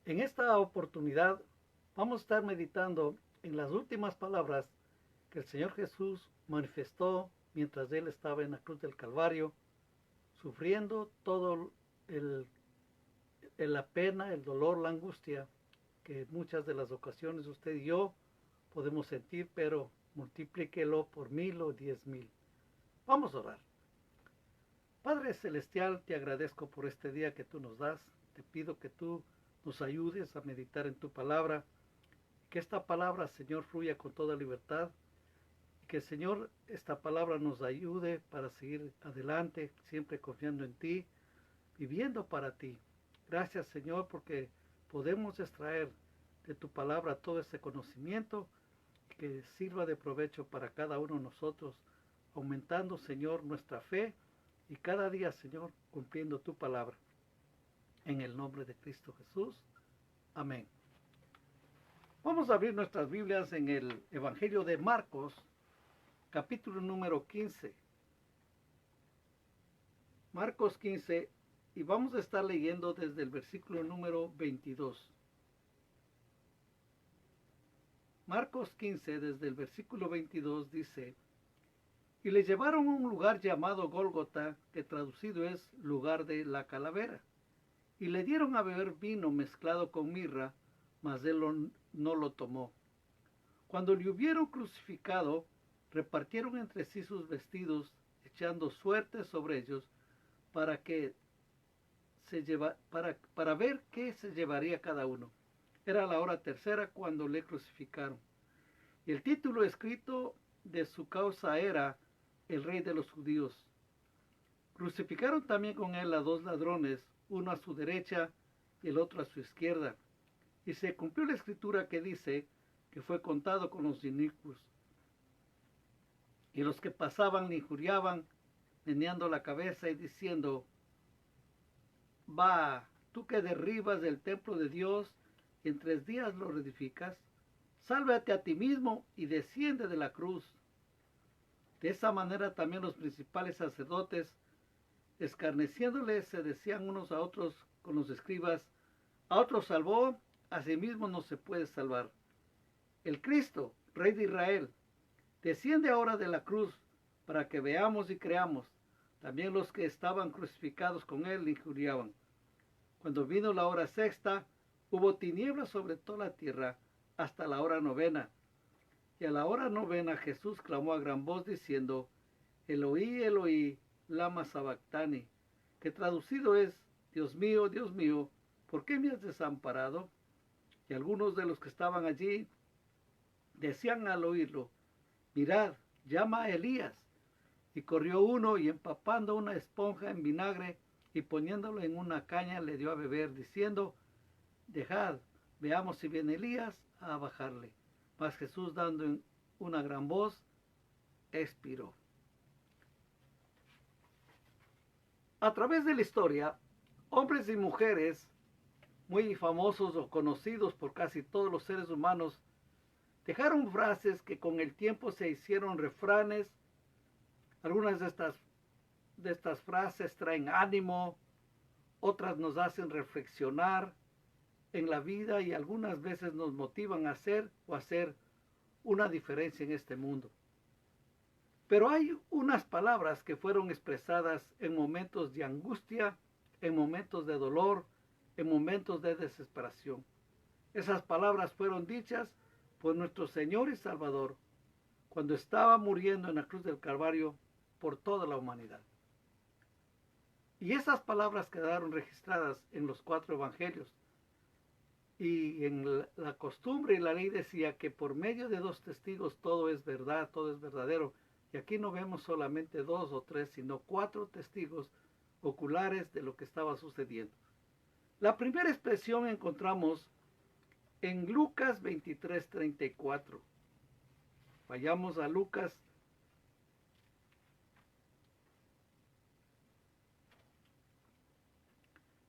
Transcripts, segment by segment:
En esta oportunidad vamos a estar meditando en las últimas palabras que el Señor Jesús manifestó mientras Él estaba en la cruz del Calvario, sufriendo todo la pena, el dolor, la angustia que en muchas de las ocasiones usted y yo podemos sentir, pero multiplíquelo por 1000 o 10,000. Vamos a orar. Padre Celestial, te agradezco por este día que tú nos das. Te pido que tú nos ayudes a meditar en tu palabra. Que esta palabra, Señor, fluya con toda libertad. Y que, Señor, esta palabra nos ayude para seguir adelante, siempre confiando en ti, viviendo para ti. Gracias, Señor, porque podemos extraer de tu palabra todo ese conocimiento que sirva de provecho para cada uno de nosotros, aumentando, Señor, nuestra fe y cada día, Señor, cumpliendo tu palabra. En el nombre de Cristo Jesús. Amén. Vamos a abrir nuestras Biblias en el Evangelio de Marcos, capítulo número 15. Marcos 15, y vamos a estar leyendo desde el versículo número 22. Marcos 15, desde el versículo 22, dice: Y le llevaron a un lugar llamado Gólgota, que traducido es lugar de la calavera. Y le dieron a beber vino mezclado con mirra, mas él no lo tomó. Cuando le hubieron crucificado, repartieron entre sí sus vestidos, echando suertes sobre ellos, para ver qué se llevaría cada uno. Era la hora tercera cuando le crucificaron. Y el título escrito de su causa era El Rey de los Judíos. Crucificaron también con él a 2 ladrones, uno a su derecha y el otro a su izquierda. Y se cumplió la escritura que dice que fue contado con los inicuos. Y los que pasaban le injuriaban, meneando la cabeza y diciendo: Va, tú que derribas el templo de Dios y en 3 días lo reedificas, sálvate a ti mismo y desciende de la cruz. De esa manera también los principales sacerdotes, escarneciéndoles, se decían unos a otros con los escribas: a otros salvó, a sí mismo no se puede salvar. El Cristo, Rey de Israel, desciende ahora de la cruz para que veamos y creamos. También los que estaban crucificados con él le injuriaban. Cuando vino la hora sexta, hubo tinieblas sobre toda la tierra hasta la hora novena. Y a la hora novena Jesús clamó a gran voz diciendo: Eloí, Eloí, lama sabactani, que traducido es: Dios mío, ¿por qué me has desamparado? Y algunos de los que estaban allí decían al oírlo: Mirad, llama a Elías. Y corrió uno y empapando una esponja en vinagre y poniéndolo en una caña le dio a beber, diciendo: Dejad, veamos si viene Elías a bajarle. Mas Jesús, dando una gran voz, expiró. A través de la historia, hombres y mujeres muy famosos o conocidos por casi todos los seres humanos dejaron frases que con el tiempo se hicieron refranes. Algunas de estas frases traen ánimo, otras nos hacen reflexionar en la vida y algunas veces nos motivan a hacer una diferencia en este mundo. Pero hay unas palabras que fueron expresadas en momentos de angustia, en momentos de dolor, en momentos de desesperación. Esas palabras fueron dichas por nuestro Señor y Salvador cuando estaba muriendo en la cruz del Calvario por toda la humanidad. Y esas palabras quedaron registradas en los 4 evangelios. Y en la costumbre y la ley decía que por medio de 2 testigos todo es verdad, todo es verdadero. Y aquí no vemos solamente 2 o 3, sino 4 testigos oculares de lo que estaba sucediendo. La primera expresión encontramos en Lucas 23:34. Vayamos a Lucas.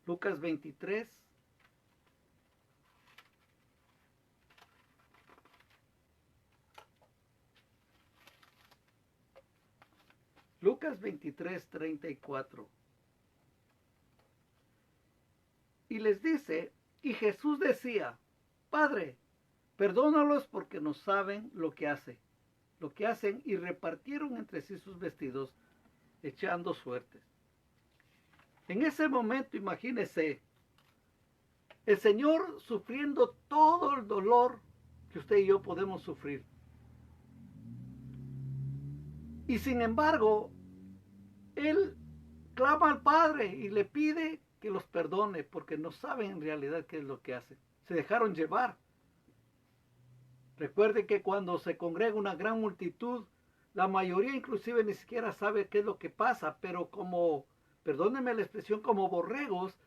Lucas 23. Lucas 23:34. Y les dice: Y Jesús decía, Padre, perdónalos porque no saben lo que hacen, y repartieron entre sí sus vestidos, echando suertes. En ese momento, imagínese, el Señor sufriendo todo el dolor que usted y yo podemos sufrir. Y sin embargo, Él clama al Padre y le pide que los perdone porque no saben en realidad qué es lo que hacen. Se dejaron llevar. Recuerde que cuando se congrega una gran multitud, la mayoría inclusive ni siquiera sabe qué es lo que pasa, pero como, perdónenme la expresión, como borregos,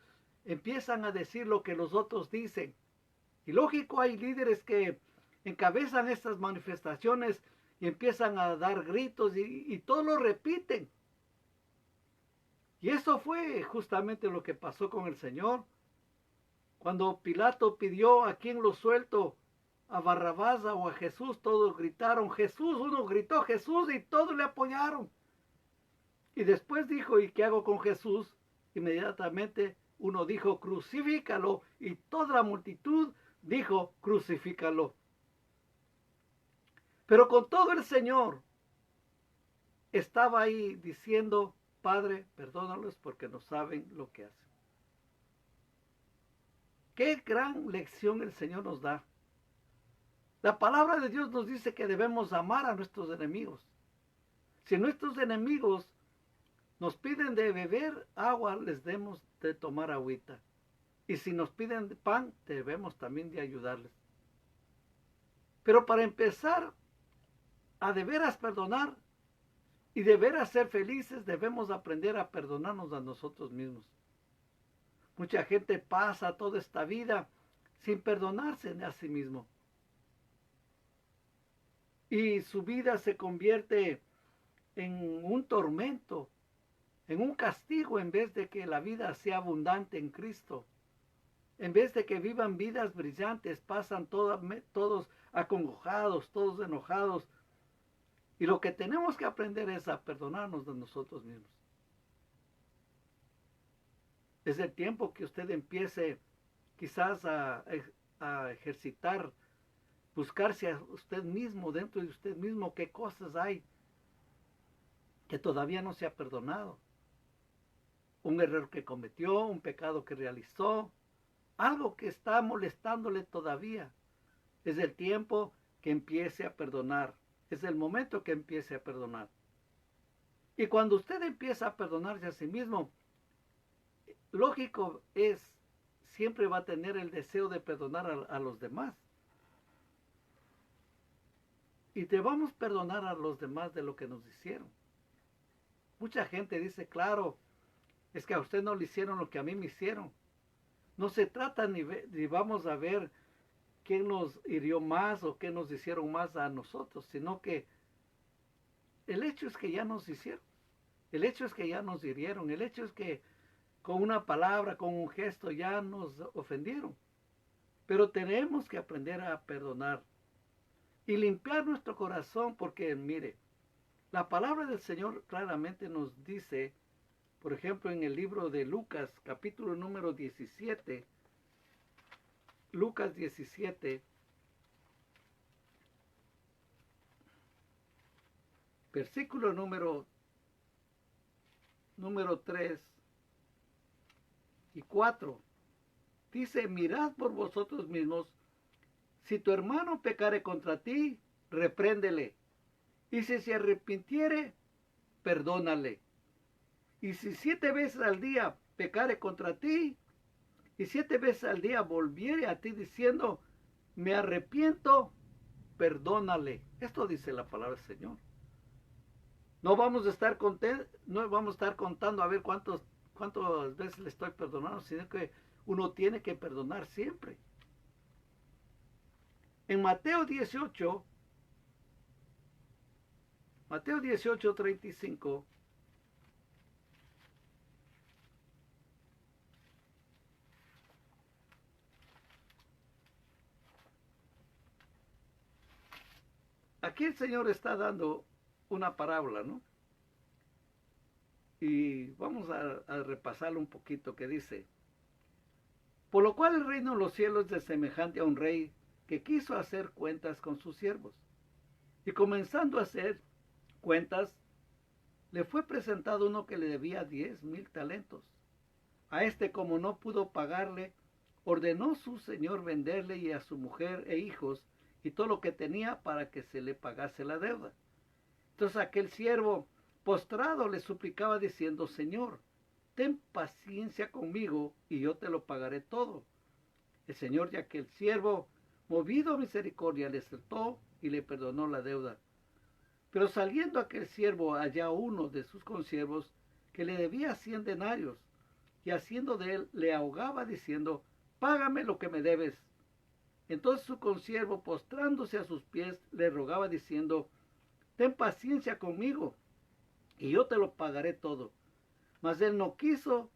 empiezan a decir lo que los otros dicen. Y lógico, hay líderes que encabezan estas manifestaciones y empiezan a dar gritos y todo lo repiten. Y eso fue justamente lo que pasó con el Señor. Cuando Pilato pidió a quien lo suelto, a Barrabás o a Jesús, todos gritaron Jesús, uno gritó Jesús y todos le apoyaron. Y después dijo, ¿y qué hago con Jesús? Inmediatamente uno dijo, crucifícalo, y toda la multitud dijo, crucifícalo. Pero con todo el Señor estaba ahí diciendo, Padre, perdónalos porque no saben lo que hacen. Qué gran lección el Señor nos da. La palabra de Dios nos dice que debemos amar a nuestros enemigos. Si nuestros enemigos nos piden de beber agua, les demos de tomar agüita. Y si nos piden pan, debemos también de ayudarles. Pero para empezar a de veras perdonar y de veras ser felices, debemos aprender a perdonarnos a nosotros mismos. Mucha gente pasa toda esta vida sin perdonarse a sí mismo. Y su vida se convierte en un tormento, en un castigo, en vez de que la vida sea abundante en Cristo. En vez de que vivan vidas brillantes, pasan todos acongojados, todos enojados. Y lo que tenemos que aprender es a perdonarnos de nosotros mismos. Es el tiempo que usted empiece quizás a ejercitar, buscarse a usted mismo, dentro de usted mismo, qué cosas hay que todavía no se ha perdonado. Un error que cometió, un pecado que realizó, algo que está molestándole todavía. Es el tiempo que empiece a perdonar. Es el momento que empiece a perdonar. Y cuando usted empieza a perdonarse a sí mismo, lógico es, siempre va a tener el deseo de perdonar a los demás. Y debamos perdonar a los demás de lo que nos hicieron. Mucha gente dice, claro, es que a usted no le hicieron lo que a mí me hicieron. No se trata ni vamos a ver quién nos hirió más o qué nos hicieron más a nosotros, sino que el hecho es que ya nos hicieron. El hecho es que ya nos hirieron. El hecho es que con una palabra, con un gesto ya nos ofendieron. Pero tenemos que aprender a perdonar y limpiar nuestro corazón porque, mire, la palabra del Señor claramente nos dice, por ejemplo, en el libro de Lucas, capítulo número 17, Lucas 17, versículo número 3 y 4. Dice, mirad por vosotros mismos, si tu hermano pecare contra ti, repréndele. Y si se arrepintiere, perdónale. Y si 7 veces al día pecare contra ti, y 7 veces al día volviere a ti diciendo, me arrepiento, perdónale. Esto dice la palabra del Señor. No vamos a estar contando a ver cuántas veces le estoy perdonando, sino que uno tiene que perdonar siempre. En Mateo 18, 35, aquí el Señor está dando una parábola, ¿no? Y vamos a repasarlo un poquito, que dice, Por lo cual el reino de los cielos es semejante a un rey que quiso hacer cuentas con sus siervos. Y comenzando a hacer cuentas, le fue presentado uno que le debía 10,000 talentos. A este, como no pudo pagarle, ordenó su señor venderle y a su mujer e hijos y todo lo que tenía para que se le pagase la deuda. Entonces aquel siervo postrado le suplicaba diciendo: Señor, ten paciencia conmigo y yo te lo pagaré todo. El señor de aquel siervo, movido a misericordia, le soltó y le perdonó la deuda. Pero saliendo aquel siervo halló uno de sus consiervos que le debía 100 denarios, y haciendo de él le ahogaba diciendo: Págame lo que me debes. Entonces su consiervo, postrándose a sus pies, le rogaba diciendo: Ten paciencia conmigo y yo te lo pagaré todo. Mas él no quiso,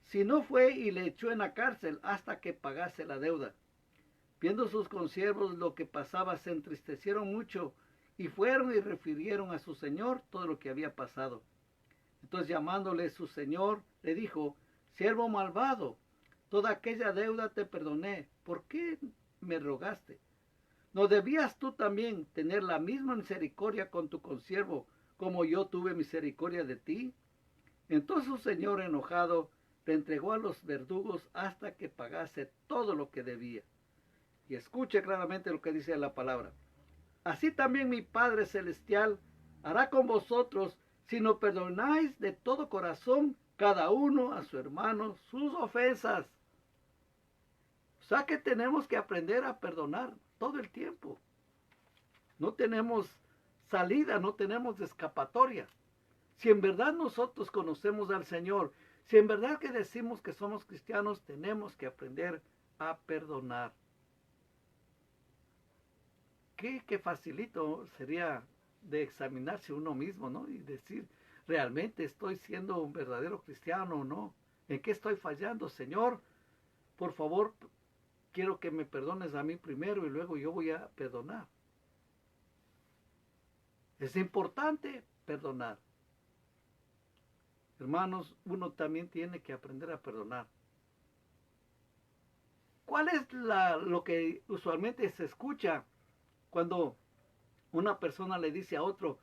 sino fue y le echó en la cárcel hasta que pagase la deuda. Viendo sus consiervos lo que pasaba, se entristecieron mucho y fueron y refirieron a su señor todo lo que había pasado. Entonces, llamándole su señor, le dijo: Siervo malvado, toda aquella deuda te perdoné. ¿Por qué me rogaste? ¿No debías tú también tener la misma misericordia con tu consiervo como yo tuve misericordia de ti? Entonces su señor, enojado, le entregó a los verdugos hasta que pagase todo lo que debía. Y escuche claramente lo que dice la palabra. Así también mi Padre Celestial hará con vosotros si no perdonáis de todo corazón cada uno a su hermano sus ofensas. O sea que tenemos que aprender a perdonar todo el tiempo. No tenemos salida, no tenemos escapatoria. Si en verdad nosotros conocemos al Señor, si en verdad que decimos que somos cristianos, tenemos que aprender a perdonar. Qué facilito sería de examinarse uno mismo, ¿no? Y decir: ¿realmente estoy siendo un verdadero cristiano o no? ¿En qué estoy fallando? Señor, por favor, quiero que me perdones a mí primero y luego yo voy a perdonar. Es importante perdonar. Hermanos, uno también tiene que aprender a perdonar. ¿Cuál es lo que usualmente se escucha cuando una persona le dice a otro: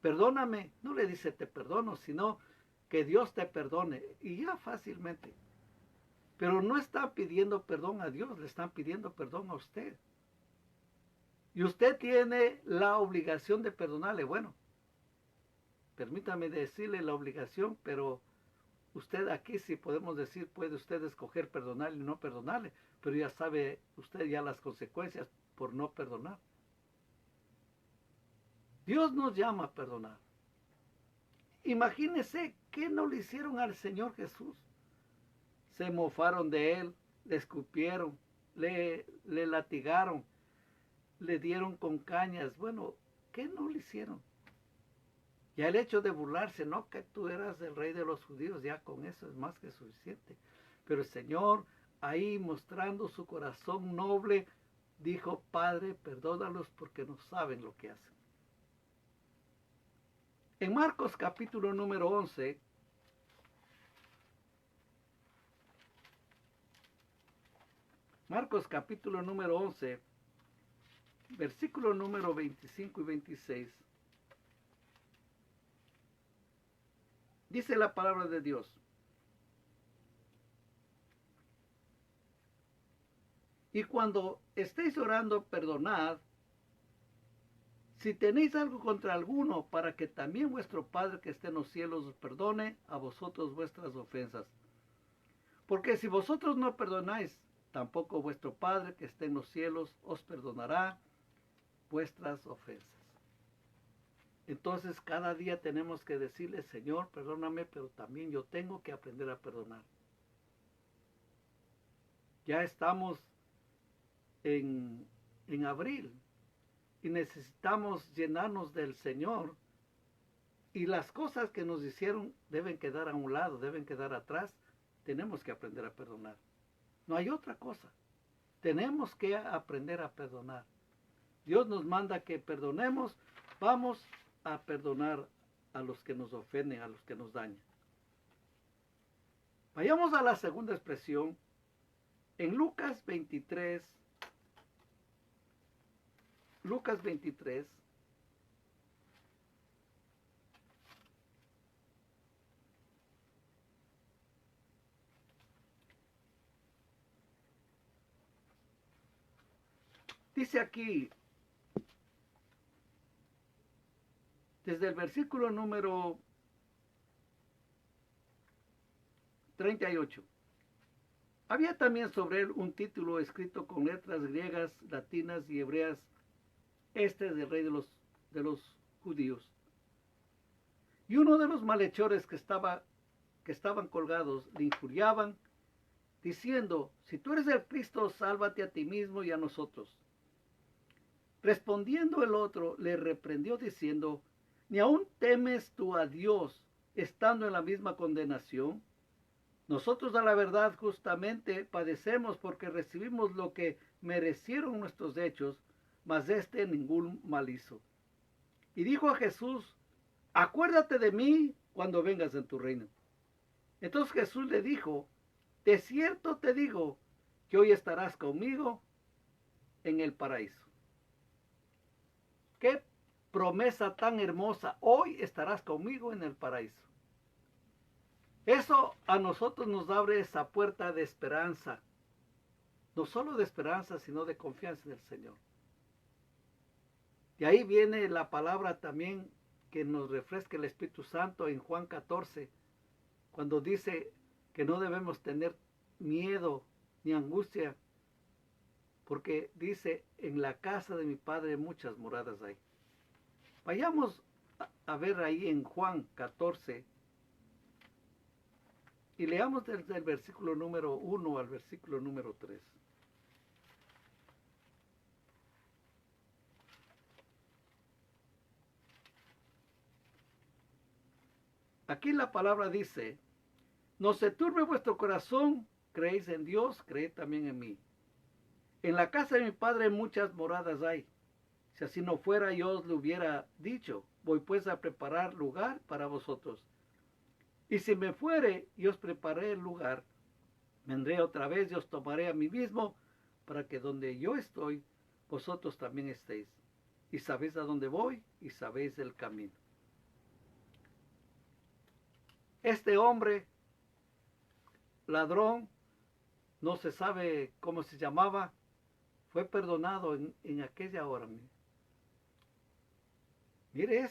perdóname? No le dice te perdono, sino que Dios te perdone. Y ya fácilmente. Pero no está pidiendo perdón a Dios, le están pidiendo perdón a usted. Y usted tiene la obligación de perdonarle. Bueno, permítame decirle la obligación, pero usted aquí, si podemos decir, puede usted escoger perdonarle y no perdonarle, pero ya sabe usted ya las consecuencias por no perdonar. Dios nos llama a perdonar. Imagínese qué no le hicieron al Señor Jesús. Se mofaron de él, le escupieron, le latigaron, le dieron con cañas. Bueno, ¿qué no le hicieron? Ya el hecho de burlarse: no, que tú eras el rey de los judíos, ya con eso es más que suficiente. Pero el Señor, ahí mostrando su corazón noble, dijo: Padre, perdónalos porque no saben lo que hacen. En Marcos capítulo número 11, Marcos capítulo número 11, versículo número 25 y 26, dice la palabra de Dios: Y cuando estéis orando, perdonad si tenéis algo contra alguno, para que también vuestro Padre que esté en los cielos os perdone a vosotros vuestras ofensas. Porque si vosotros no perdonáis, tampoco vuestro Padre que esté en los cielos os perdonará vuestras ofensas. Entonces cada día tenemos que decirle: Señor, perdóname, pero también yo tengo que aprender a perdonar. Ya estamos en abril y necesitamos llenarnos del Señor, y las cosas que nos hicieron deben quedar a un lado, deben quedar atrás. Tenemos que aprender a perdonar. No hay otra cosa. Tenemos que aprender a perdonar. Dios nos manda que perdonemos. Vamos a perdonar a los que nos ofenden, a los que nos dañan. Vayamos a la segunda expresión, En Lucas 23, dice aquí, desde el versículo número 38. Había también sobre él un título escrito con letras griegas, latinas y hebreas. Este es el rey de los judíos. Y uno de los malhechores que estaban colgados le injuriaban, diciendo, si tú eres el Cristo, sálvate a ti mismo y a nosotros. Respondiendo el otro, le reprendió diciendo, ¿ni aún temes tú a Dios, estando en la misma condenación? Nosotros a la verdad justamente padecemos porque recibimos lo que merecieron nuestros hechos, mas éste ningún mal hizo. Y dijo a Jesús, acuérdate de mí cuando vengas en tu reino. Entonces Jesús le dijo, de cierto te digo que hoy estarás conmigo en el paraíso. Qué promesa tan hermosa, hoy estarás conmigo en el paraíso. Eso a nosotros nos abre esa puerta de esperanza, no solo de esperanza, sino de confianza en el Señor. Y ahí viene la palabra también que nos refresca el Espíritu Santo en Juan 14, cuando dice que no debemos tener miedo ni angustia, porque dice, en la casa de mi Padre muchas moradas hay. Vayamos a ver ahí en Juan 14 y leamos desde el versículo número 1 al versículo número 3. Aquí la palabra dice, no se turbe vuestro corazón, creéis en Dios, creed también en mí. En la casa de mi Padre muchas moradas hay. Si así no fuera, yo os lo hubiera dicho. Voy pues a preparar lugar para vosotros. Y si me fuere y os preparé el lugar, vendré otra vez y os tomaré a mí mismo, para que donde yo estoy, vosotros también estéis. Y sabéis a dónde voy y sabéis el camino. Este hombre, ladrón, no se sabe cómo se llamaba, fue perdonado en aquella hora. Mire,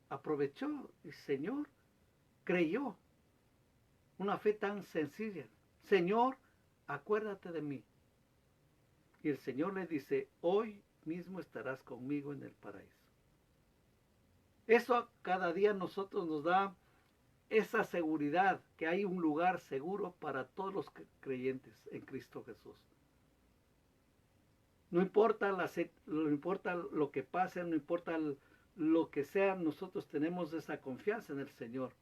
aprovechó, el Señor creyó, una fe tan sencilla. Señor, acuérdate de mí. Y el Señor le dice, hoy mismo estarás conmigo en el paraíso. Eso cada día a nosotros nos da esa seguridad, que hay un lugar seguro para todos los creyentes en Cristo Jesús. No importa, no importa lo que pase, no importa lo que sea, nosotros tenemos esa confianza en el Señor.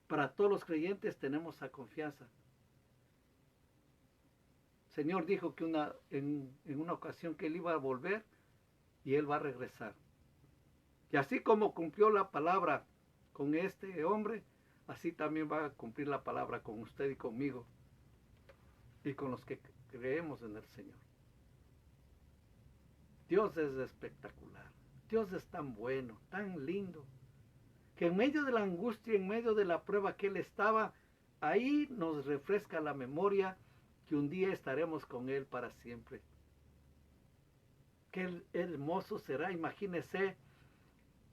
Para todos los creyentes tenemos esa confianza. El Señor dijo que en una ocasión que Él iba a volver y Él va a regresar. Y así como cumplió la palabra con este hombre, así también va a cumplir la palabra con usted y conmigo y con los que creemos en el Señor. Dios es espectacular. Dios es tan bueno, tan lindo, que en medio de la angustia, en medio de la prueba que Él estaba, ahí nos refresca la memoria que un día estaremos con Él para siempre. Qué hermoso será, imagínese.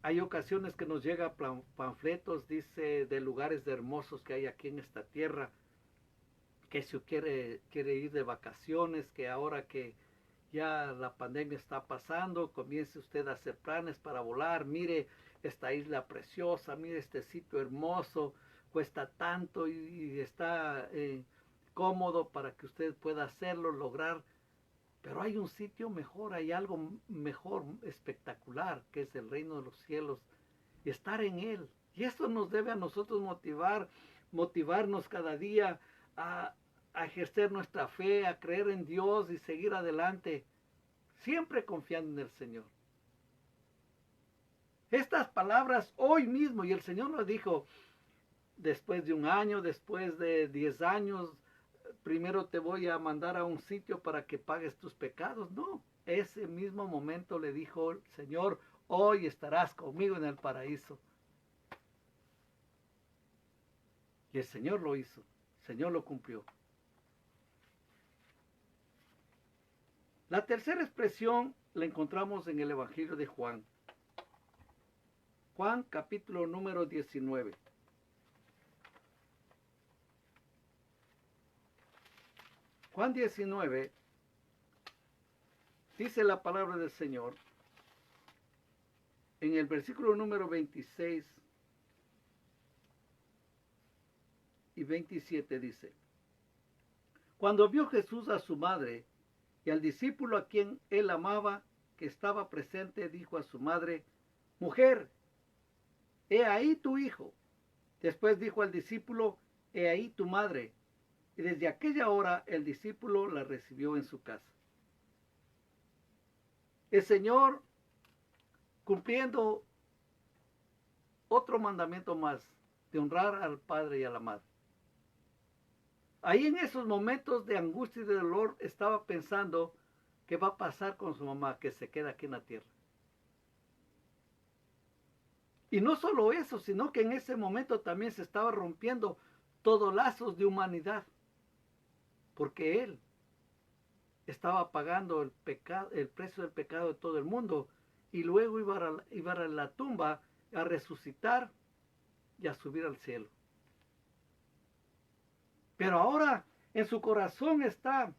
Hay ocasiones que nos llegan panfletos, dice, de lugares hermosos que hay aquí en esta tierra, que si quiere ir de vacaciones, que ahora que ya la pandemia está pasando, comience usted a hacer planes para volar. Mire esta isla preciosa, mire este sitio hermoso, cuesta tanto y está cómodo para que usted pueda hacerlo, lograr. Pero hay un sitio mejor, hay algo mejor, espectacular, que es el reino de los cielos, y estar en él. Y esto nos debe a nosotros motivarnos cada día a ejercer nuestra fe, a creer en Dios y seguir adelante, siempre confiando en el Señor. Estas palabras hoy mismo, y el Señor nos dijo, después de un año, después de 10 años, primero te voy a mandar a un sitio para que pagues tus pecados. No, ese mismo momento le dijo el Señor, hoy estarás conmigo en el paraíso. Y el Señor lo hizo, el Señor lo cumplió. La tercera expresión la encontramos en el Evangelio de Juan. Juan capítulo número 19. Juan 19 dice la palabra del Señor en el versículo número 26 y 27 dice: Cuando vio Jesús a su madre y al discípulo a quien él amaba, que estaba presente, dijo a su madre: Mujer, he ahí tu hijo. Después dijo al discípulo: He ahí tu madre. Y desde aquella hora el discípulo la recibió en su casa. El Señor, cumpliendo otro mandamiento más, de honrar al padre y a la madre. Ahí en esos momentos de angustia y de dolor estaba pensando qué va a pasar con su mamá, que se queda aquí en la tierra. Y no solo eso, sino que en ese momento también se estaba rompiendo todos lazos de humanidad, porque Él estaba pagando el precio del pecado de todo el mundo, y luego iba a la tumba a resucitar y a subir al cielo. Pero ahora en su corazón está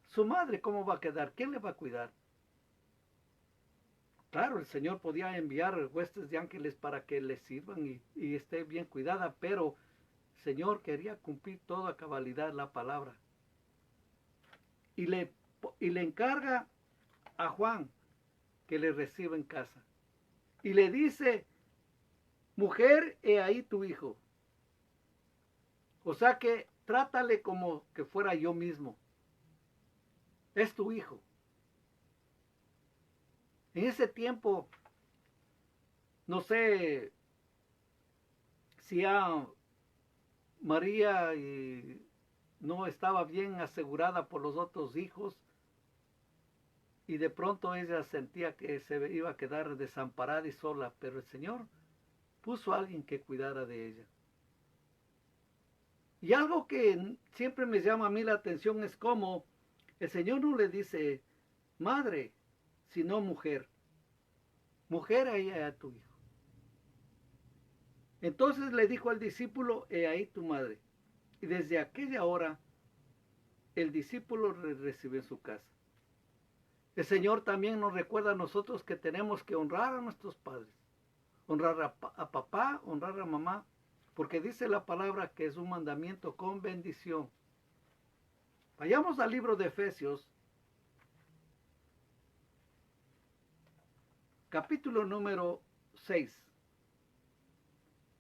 su madre. ¿Cómo va a quedar? ¿Quién le va a cuidar? Claro, el Señor podía enviar huestes de ángeles para que le sirvan y esté bien cuidada, pero el Señor quería cumplir toda cabalidad la palabra. Y le encarga a Juan que le reciba en casa. Y le dice: Mujer, he ahí tu hijo. O sea que trátale como que fuera yo mismo. Es tu hijo. En ese tiempo, no sé si a María no estaba bien asegurada por los otros hijos, y de pronto ella sentía que se iba a quedar desamparada y sola, pero el Señor puso a alguien que cuidara de ella. Y algo que siempre me llama a mí la atención es cómo el Señor no le dice madre, sino mujer. Mujer, ahí a tu hijo. Entonces le dijo al discípulo: He ahí tu madre. Y desde aquella hora el discípulo recibió en su casa. El Señor también nos recuerda a nosotros que tenemos que honrar a nuestros padres. Honrar a papá, honrar a mamá, porque dice la palabra que es un mandamiento con bendición. Vayamos al libro de Efesios, capítulo número 6.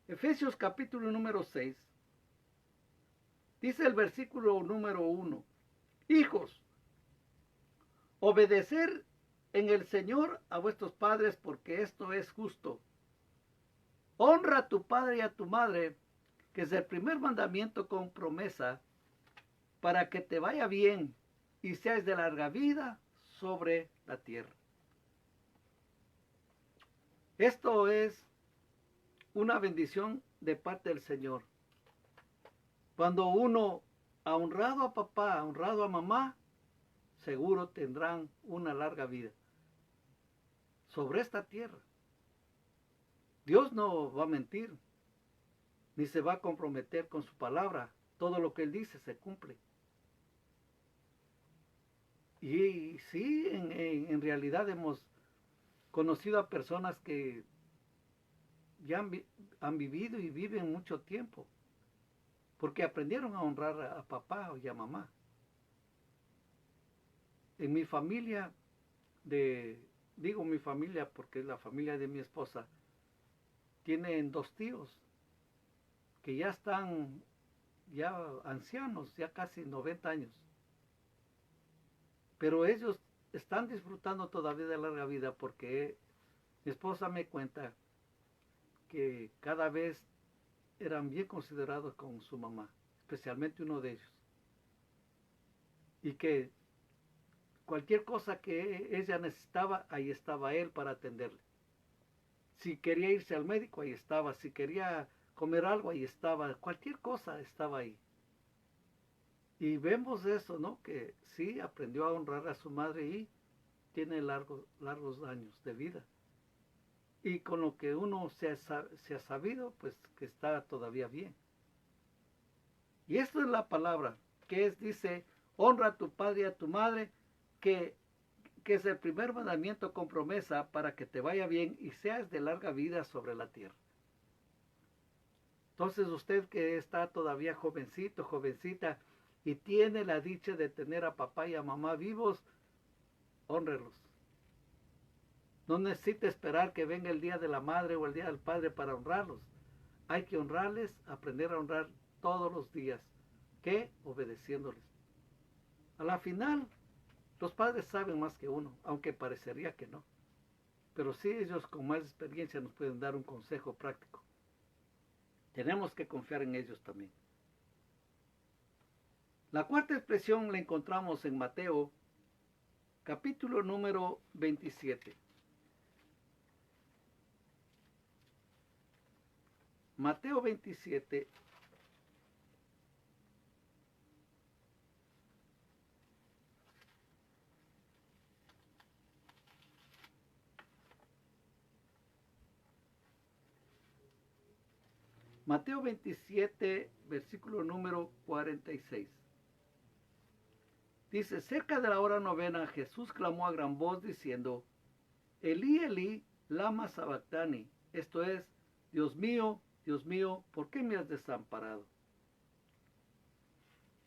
Efesios capítulo número 6. Dice el versículo número 1. Hijos, obedecer en el Señor a vuestros padres, porque esto es justo. Honra a tu padre y a tu madre, que es el primer mandamiento con promesa, para que te vaya bien y seas de larga vida sobre la tierra. Esto es una bendición de parte del Señor. Cuando uno ha honrado a papá, ha honrado a mamá, seguro tendrán una larga vida sobre esta tierra. Dios no va a mentir, ni se va a comprometer con su palabra. Todo lo que Él dice se cumple. Y sí, en realidad hemos conocido a personas que ya han vivido y viven mucho tiempo, porque aprendieron a honrar a papá y a mamá. En mi familia, digo mi familia porque es la familia de mi esposa, tienen 2 tíos que ya están ya ancianos, ya casi 90 años. Pero ellos están disfrutando todavía de larga vida, porque mi esposa me cuenta que cada vez eran bien considerados con su mamá, especialmente uno de ellos. y que cualquier cosa que ella necesitaba, ahí estaba él para atenderle. Si quería irse al médico, ahí estaba. Si quería comer algo, ahí estaba. Cualquier cosa estaba ahí. Y vemos eso, ¿no? Que sí, aprendió a honrar a su madre y tiene largos años de vida. Y con lo que uno se ha sabido, pues que está todavía bien. Y esto es la palabra, que dice, honra a tu padre y a tu madre, que es el primer mandamiento con promesa para que te vaya bien y seas de larga vida sobre la tierra. Entonces usted que está todavía jovencito, jovencita, y tiene la dicha de tener a papá y a mamá vivos, hónrelos. No necesita esperar que venga el día de la madre o el día del padre para honrarlos. Hay que honrarles, aprender a honrar todos los días. ¿Qué? Obedeciéndoles. A la final, los padres saben más que uno, aunque parecería que no. Pero sí ellos con más experiencia nos pueden dar un consejo práctico. Tenemos que confiar en ellos también. La cuarta expresión la encontramos en Mateo, capítulo número 27. Mateo 27. Mateo 27, versículo número 46. Dice, cerca de la hora novena, Jesús clamó a gran voz diciendo, Elí, Elí, lama sabactani. Esto es, Dios mío, ¿por qué me has desamparado?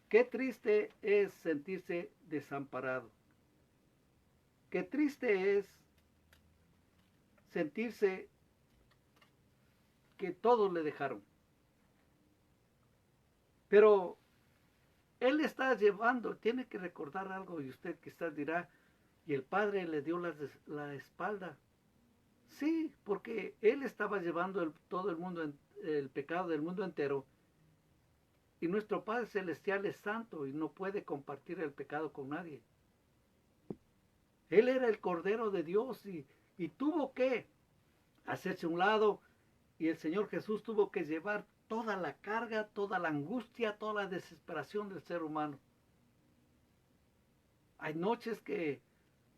Qué triste es sentirse desamparado. Qué triste es sentirse que todos le dejaron. Pero él está llevando, tiene que recordar algo, y usted quizás dirá, y el Padre le dio la espalda. Sí, porque él estaba llevando todo el mundo, el pecado del mundo entero, y nuestro Padre Celestial es santo y no puede compartir el pecado con nadie. Él era el Cordero de Dios y tuvo que hacerse a un lado, y el Señor Jesús tuvo que llevar toda la carga, toda la angustia, toda la desesperación del ser humano. Hay noches que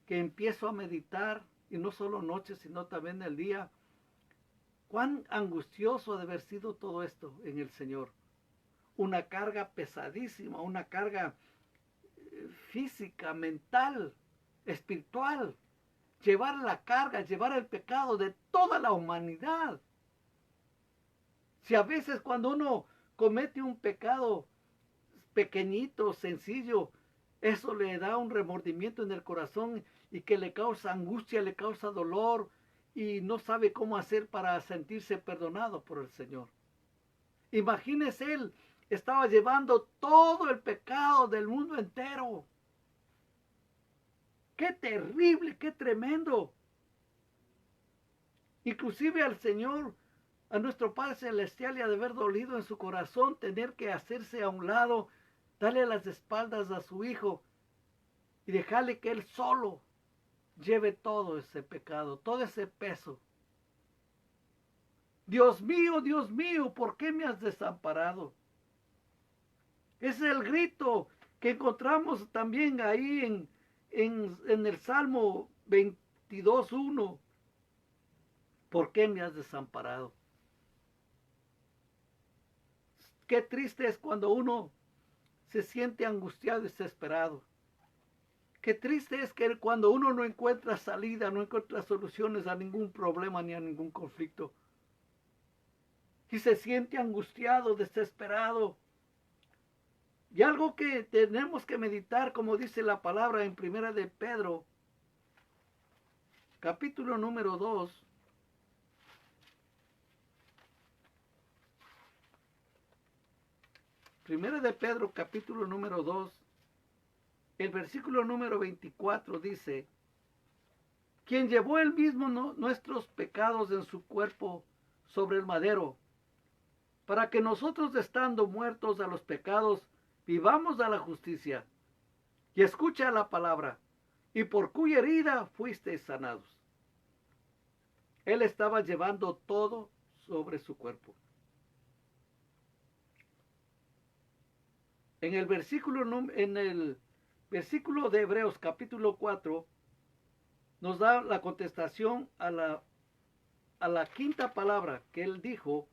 empiezo a meditar, y no solo noches, sino también el día. Cuán angustioso ha de haber sido todo esto en el Señor. Una carga pesadísima, una carga física, mental, espiritual. Llevar la carga, llevar el pecado de toda la humanidad. Si a veces cuando uno comete un pecado pequeñito, sencillo, eso le da un remordimiento en el corazón y que le causa angustia, le causa dolor y no sabe cómo hacer para sentirse perdonado por el Señor. Imagínese, él estaba llevando todo el pecado del mundo entero. ¡Qué terrible, qué tremendo! Inclusive al Señor, a nuestro Padre Celestial, le ha de haber dolido en su corazón tener que hacerse a un lado, darle las espaldas a su Hijo y dejarle que Él solo lleve todo ese pecado, todo ese peso. Dios mío, ¿por qué me has desamparado? Ese es el grito que encontramos también ahí en el Salmo 22:1. ¿Por qué me has desamparado? Qué triste es cuando uno se siente angustiado y desesperado. Qué triste es que cuando uno no encuentra salida, no encuentra soluciones a ningún problema ni a ningún conflicto. Y se siente angustiado, desesperado. Y algo que tenemos que meditar, como dice la palabra en Primera de Pedro, capítulo número 2. Primera de Pedro, capítulo número 2, el versículo número 24 dice, quien llevó él mismo nuestros pecados en su cuerpo sobre el madero, para que nosotros estando muertos a los pecados, vivamos a la justicia, y escucha la palabra, y por cuya herida fuisteis sanados. Él estaba llevando todo sobre su cuerpo. En el versículo de Hebreos capítulo 4 nos da la contestación a la quinta palabra que él dijo,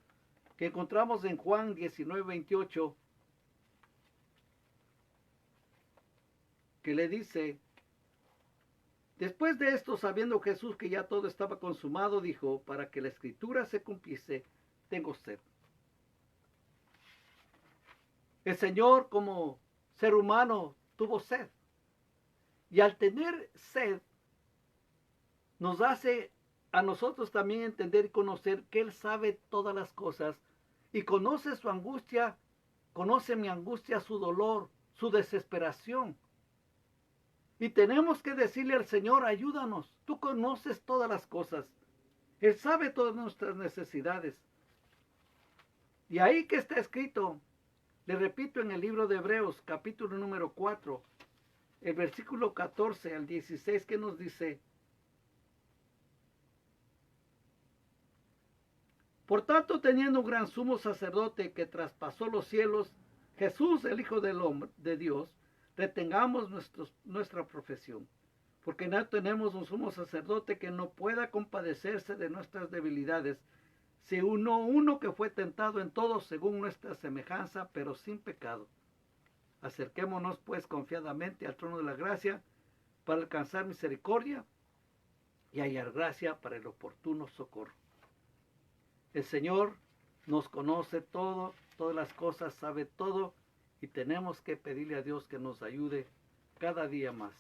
que encontramos en Juan 19:28, que le dice: después de esto, sabiendo Jesús que ya todo estaba consumado, dijo: para que la escritura se cumpliese, tengo sed. El Señor, como ser humano, tuvo sed. Y al tener sed, nos hace a nosotros también entender y conocer que Él sabe todas las cosas y conoce su angustia, conoce mi angustia, su dolor, su desesperación. Y tenemos que decirle al Señor: ayúdanos, tú conoces todas las cosas. Él sabe todas nuestras necesidades. Y ahí que está escrito, le repito, en el libro de Hebreos, capítulo número 4, el versículo 14 al 16, que nos dice: por tanto, teniendo un gran sumo sacerdote que traspasó los cielos, Jesús, el Hijo del Hombre, de Dios, retengamos nuestra profesión. Porque no tenemos un sumo sacerdote que no pueda compadecerse de nuestras debilidades, sino uno que fue tentado en todo según nuestra semejanza, pero sin pecado. Acerquémonos pues confiadamente al trono de la gracia para alcanzar misericordia y hallar gracia para el oportuno socorro. El Señor nos conoce todo, todas las cosas, sabe todo, y tenemos que pedirle a Dios que nos ayude cada día más.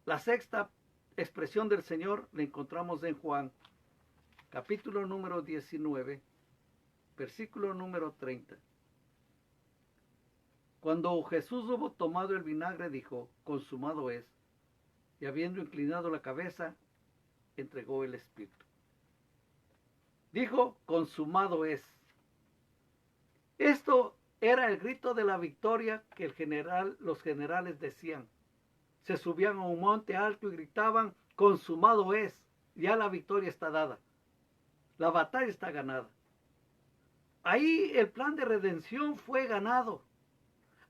La sexta expresión del Señor la encontramos en Juan, capítulo número 19, versículo número 30. Cuando Jesús hubo tomado el vinagre, dijo: consumado es, y habiendo inclinado la cabeza, entregó el espíritu. Dijo: consumado es. Esto era el grito de la victoria que los generales decían. Se subían a un monte alto y gritaban: consumado es, ya la victoria está dada, la batalla está ganada. Ahí el plan de redención fue ganado.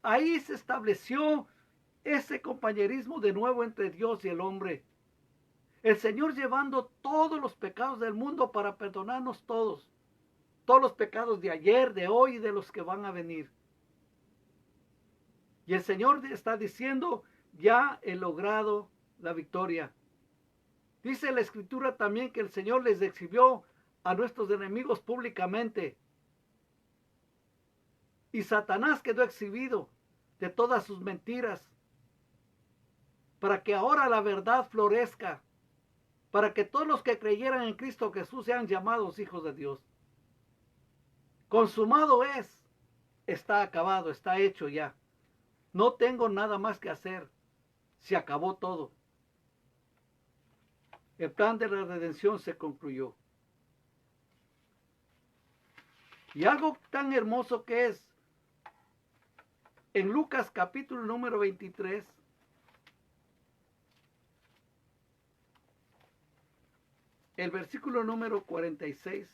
Ahí se estableció ese compañerismo de nuevo entre Dios y el hombre. El Señor llevando todos los pecados del mundo para perdonarnos todos. Todos los pecados de ayer, de hoy y de los que van a venir. Y el Señor está diciendo: ya he logrado la victoria. Dice la Escritura también que el Señor les exhibió a nuestros enemigos públicamente. Y Satanás quedó exhibido de todas sus mentiras, para que ahora la verdad florezca, para que todos los que creyeran en Cristo Jesús sean llamados hijos de Dios. Consumado es, está acabado, está hecho ya. No tengo nada más que hacer, se acabó todo. El plan de la redención se concluyó. Y algo tan hermoso que es, en Lucas capítulo número 23, el versículo número 46,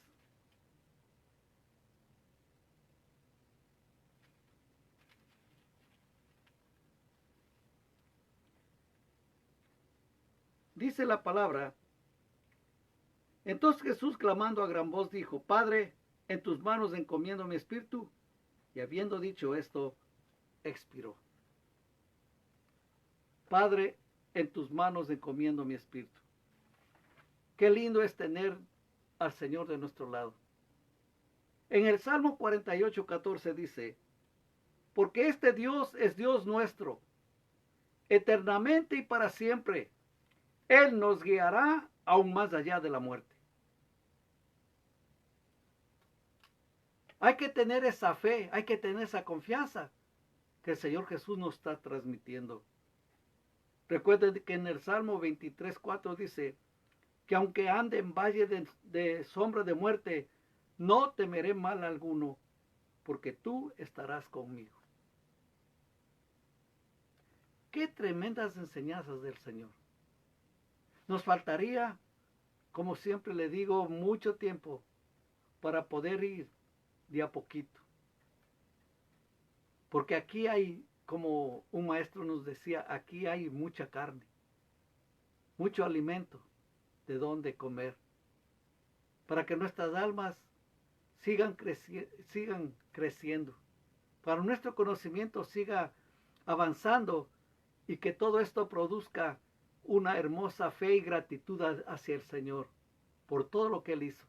dice la palabra: entonces Jesús, clamando a gran voz, dijo: Padre, en tus manos encomiendo mi espíritu. Y habiendo dicho esto, expiró. Padre, en tus manos encomiendo mi espíritu. Qué lindo es tener al Señor de nuestro lado. En el Salmo 48:14 dice: porque este Dios es Dios nuestro, eternamente y para siempre. Él nos guiará aún más allá de la muerte. Hay que tener esa fe, hay que tener esa confianza que el Señor Jesús nos está transmitiendo. Recuerden que en el Salmo 23:4 dice que aunque ande en valle de sombra de muerte, no temeré mal alguno, porque tú estarás conmigo. Qué tremendas enseñanzas del Señor. Nos faltaría, como siempre le digo, mucho tiempo para poder ir de a poquito. Porque aquí hay, como un maestro nos decía, aquí hay mucha carne, mucho alimento de donde comer, para que nuestras almas sigan creciendo, para nuestro conocimiento siga avanzando y que todo esto produzca una hermosa fe y gratitud hacia el Señor por todo lo que Él hizo.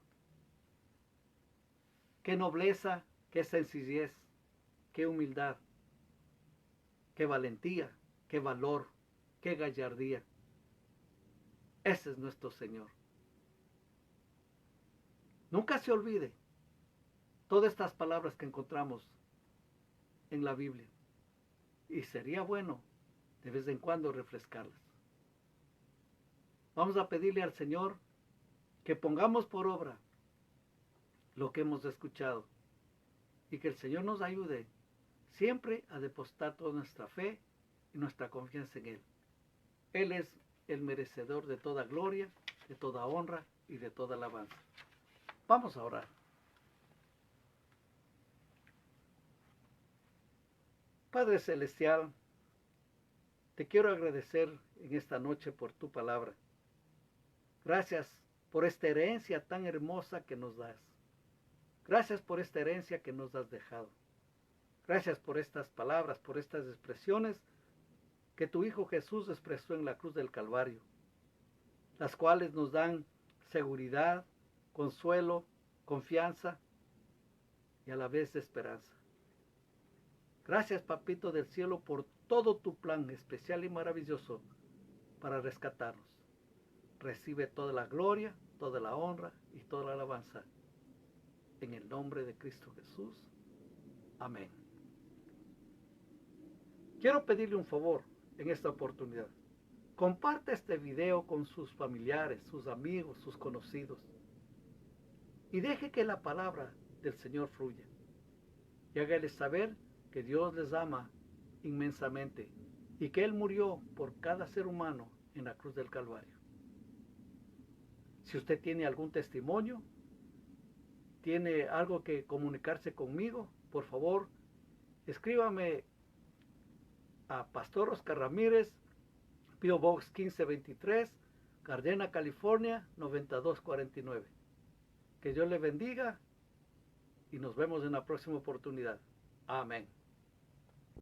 Qué nobleza, qué sencillez, qué humildad, qué valentía, qué valor, qué gallardía. Ese es nuestro Señor. Nunca se olvide todas estas palabras que encontramos en la Biblia. Y sería bueno de vez en cuando refrescarlas. Vamos a pedirle al Señor que pongamos por obra lo que hemos escuchado y que el Señor nos ayude siempre a depositar toda nuestra fe y nuestra confianza en Él. Él es el merecedor de toda gloria, de toda honra y de toda alabanza. Vamos a orar. Padre Celestial, te quiero agradecer en esta noche por tu palabra. Gracias por esta herencia tan hermosa que nos das. Gracias por esta herencia que nos has dejado. Gracias por estas palabras, por estas expresiones que tu Hijo Jesús expresó en la cruz del Calvario, las cuales nos dan seguridad, consuelo, confianza y a la vez esperanza. Gracias, Papito del cielo, por todo tu plan especial y maravilloso para rescatarnos. Recibe toda la gloria, toda la honra y toda la alabanza. En el nombre de Cristo Jesús. Amén. Quiero pedirle un favor en esta oportunidad. Comparte este video con sus familiares, sus amigos, sus conocidos. Y deje que la palabra del Señor fluya. Y hágales saber que Dios les ama inmensamente y que Él murió por cada ser humano en la cruz del Calvario. Si usted tiene algún testimonio, tiene algo que comunicarse conmigo, por favor, escríbame a Pastor Oscar Ramírez, P.O. Box 1523, Gardena, California, 9249. Que Dios le bendiga y nos vemos en la próxima oportunidad. Amén.